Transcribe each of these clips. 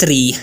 3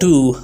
2